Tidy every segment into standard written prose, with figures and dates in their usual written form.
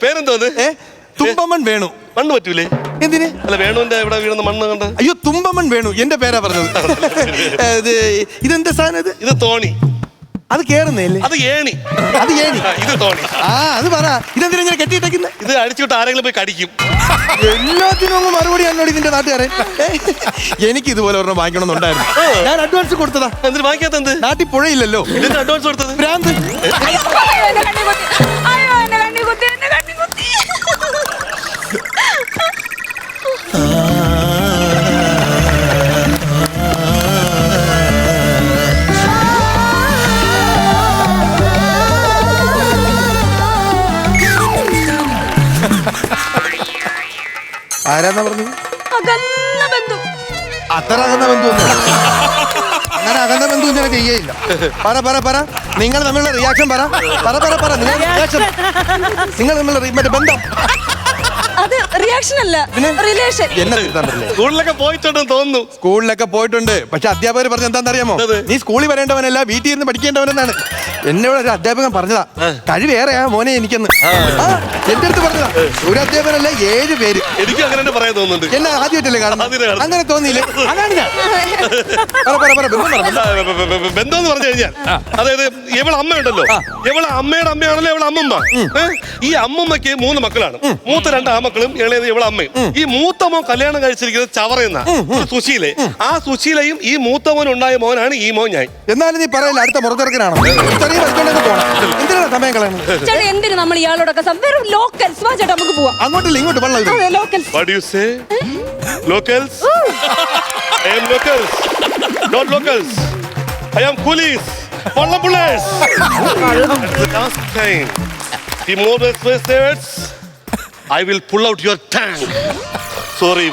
പേരെന്തോന്ന്? തുമ്പമൺ വേണു. മണ്ണ് പറ്റൂലേ? എന്തിന്? അല്ല, വേണുവിന്റെ എവിടെ വീഴുന്ന മണ്ണ് കണ്ട്. അയ്യോ, തുമ്പമൺ വേണു എന്റെ പേരാ പറഞ്ഞത്. ഇതെന്താ സാധനം? ഇത് തോണി. അത് കേറുന്നല്ലേ? അത് ഏണി. അത് ഏണി. ഇത് തോണി. അത് പറ. ഇതെന്തിനാ ഇങ്ങനെ കെട്ടിയിട്ടേക്കുന്നത്? ഇത് അടിച്ചുവിട്ട് ആരെങ്കിലും പോയി കടിക്കും. എല്ലാത്തിനും അങ്ങ് മറുപടി എന്നോട് ഇതിന്റെ നാട്ടുകാരൻ. എനിക്ക് ഇതുപോലെ ഒരെണ്ണം വാങ്ങിക്കണമെന്നുണ്ടായിരുന്നു. ഞാൻ അഡ്വാൻസ് കൊടുത്തതാ. എന്തിനു വാങ്ങിക്കാത്ത? എന്ത് നാട്ടിൽ പുഴയില്ലല്ലോ. ഇതിന്റെ അഡ്വാൻസ് കൊടുത്തത്? ഭ്രാന്ത്. ആരാന്നാ പറഞ്ഞത്? അത്ര അകന്ന ബന്ധു അങ്ങനെ അകന്ന ബന്ധു ഇങ്ങനെ ചെയ്യയില്ല. പറ നിങ്ങൾ തമ്മിലുള്ള റിയാക്ഷൻ പറ. നിങ്ങൾ റിയാക്ഷൻ, നിങ്ങൾ തമ്മിലുള്ള മറ്റേ ബന്ധം. അത് റിയാക്ഷൻ അല്ല, റിലേഷൻ. എന്നെ തിരുത്താൻ പറ്റില്ലേ? സ്കൂളിലൊക്കെ പോയിട്ടുണ്ടെന്ന് തോന്നുന്നു. സ്കൂളിലൊക്കെ പോയിട്ടുണ്ട്. പക്ഷെ അധ്യാപകർ പറഞ്ഞ എന്താണെന്നറിയാമോ? നീ സ്കൂളിൽ വരേണ്ടവനല്ല, വീട്ടിൽ ഇരുന്ന് പഠിക്കേണ്ടവനെന്നാണ്. എന്നോട് ഒരു അധ്യാപകൻ പറഞ്ഞതാ. കഴിവേറെയാ മോനെ എനിക്കെന്ന്. എന്റെ അടുത്ത് പറഞ്ഞതാ. ഒരു അധ്യാപകനല്ല, 7 പേര്. എനിക്ക് അങ്ങനെ പറയാൻ തോന്നുന്നുണ്ട്. എന്നെ ആദ്യമായിട്ടല്ലേ കാണുന്നത്? അങ്ങനെ തോന്നിയില്ലേ? അതാണ് ഞാൻ. ബന്ധം എന്ന് പറഞ്ഞു കഴിഞ്ഞാൽ, അതായത് ഇവളെ അമ്മയുണ്ടല്ലോ, ഇവളെ അമ്മയുടെ അമ്മയാണല്ലോ ഇവളെ അമ്മമ്മ. ഈ അമ്മമ്മയ്ക്ക് 3 മക്കളാണ്. മൂത്ത 2 ആമക്കളും ഇളയത് ഇവളെ അമ്മയും. ഈ മൂത്തമോൻ കല്യാണം കഴിച്ചിരിക്കുന്നത് ചവറയെന്ന സുശീലെ. ആ സുശീലയും ഈ മൂത്തമോൻ ഉണ്ടായ മോനാണ് ഈ മോൻ ഞാൻ. എന്നാലും നീ പറയില്ല അടുത്ത മുറത്തിറക്കനാണോ? എന്തിനാണ് സമയം കളയുന്നത്? ചേട്ടാ, എന്തിനു നമ്മൾ ഇയാളോടൊക്കെ ലോക്കൽസ്? വാ ചേട്ടാ, നമുക്ക് പോവാം. അങ്ങോട്ടില്ല ഇങ്ങോട്ട് വെള്ളം. Locals. What do you say? Locals? I am locals. Not locals. I am coolies. Wallam bullets. The last time. The more words, I will pull out your tongue. Sorry,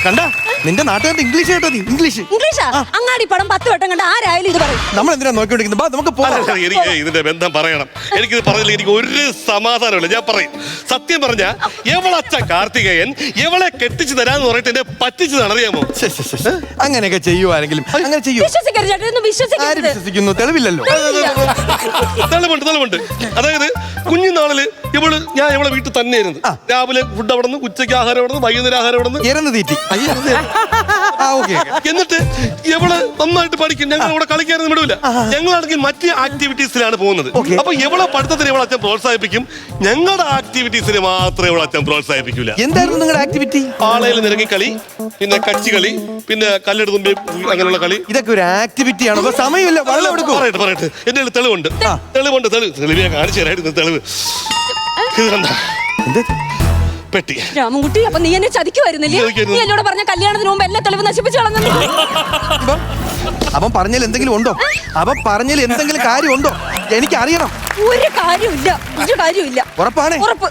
കണ്ട നിന്റെ നാട്ടുകാരുടെ ഇംഗ്ലീഷ് കേട്ടോ? നീ ഇംഗ്ലീഷാ? അങ്ങാടി പടം 10 വട്ടം കണ്ട ആരായാലും ഇത് പറയും. നമ്മൾ എന്തിനാ നോക്കിക്കൊണ്ടിരിക്കുന്നത്? നമുക്ക് പോകാം. എനിക്ക് ഇതിന്റെ ബന്ധം പറയണം. എനിക്കിത് പറഞ്ഞില്ല എനിക്ക് ഒരു സമാധാനമില്ല. ഞാൻ പറയും. സത്യം പറഞ്ഞ എവളച്ഛൻ കാർത്തികേയൻ എവളെ കെട്ടിച്ചു തരാന്ന് പറഞ്ഞിട്ട് എന്നെ പറ്റിച്ചതാണ്, അറിയാമോ? അങ്ങനെയൊക്കെ ചെയ്യുവാണെങ്കിലും അങ്ങനെ ചെയ്യൂ. ആര് വിശ്വസിക്കുന്നു? തെളിവില്ലല്ലോ. തെളിവുണ്ട്. അതായത് കുഞ്ഞുനാളില് ഞാൻ ഇവളെ വീട്ടിൽ തന്നെയായിരുന്നു. രാവിലെ ഫുഡ് അവിടെ നിന്ന്, ഉച്ചയ്ക്ക് ആഹാരം അവിടെ നിന്ന്, വൈകുന്നേരം ആഹാരം അവിടെ നിന്ന്. ഇറന്ന് തീറ്റി. എന്നിട്ട് ഇവള് നന്നായിട്ട് പഠിക്കും. ഞങ്ങൾ ഇവിടെ കളിക്കാനൊന്നും വിടൂല. ഞങ്ങളാണെങ്കിൽ മറ്റ് ആക്ടിവിറ്റീസിലാണ് പോകുന്നത്. അപ്പൊ ഇവളെ പഠിത്തത്തിന് ഇവളെ അച്ഛൻ പ്രോത്സാഹിപ്പിക്കും. ഞങ്ങളുടെ ആക്ടിവിറ്റീസിന് മാത്രമേ ഇവളെ അച്ഛൻ പ്രോത്സാഹിപ്പിക്കൂല. എന്തായിരുന്നു നിങ്ങളുടെ ആക്ടിവിറ്റി? ആളയിൽ നിരങ്ങി കളി, പിന്നെ കച്ചി കളി, പിന്നെ കല്ലെടുത്ത് തുമ്പി അങ്ങനെയുള്ള കളി. ഇതൊക്കെ ഒരു ആക്ടിവിറ്റി ആണോ? സമയമില്ല. പറയട്ടെ എന്റെ തെളിവുണ്ട്. തെളിവ് ഞാൻ കാണിച്ചു തരായിരുന്നു. തെളിവ് ഇത് കണ്ട പെട്ടി. രാമൻകുട്ടി, അപ്പൊ നീ എന്നെ ചതിക്കുമായിരുന്നില്ലേ? നീ എന്നോട് പറഞ്ഞ കല്യാണത്തിന് മുമ്പ് എല്ലാ തെളിവ് നശിപ്പിച്ചു കളഞ്ഞു. അവൻ പറഞ്ഞാൽ എന്തെങ്കിലും ഉണ്ടോ? അവൻ പറഞ്ഞാൽ എന്തെങ്കിലും കാര്യമുണ്ടോ? എനിക്ക് അറിയണം. ഒരു കാര്യമില്ല. ഉറപ്പാണ്? ഉറപ്പ്.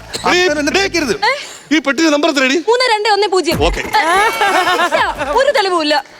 ഈ പെട്ടിയുടെ നമ്പർ എത്രയാണ്? 3210. ഓക്കെ. ഒരു തെളിവുമില്ല.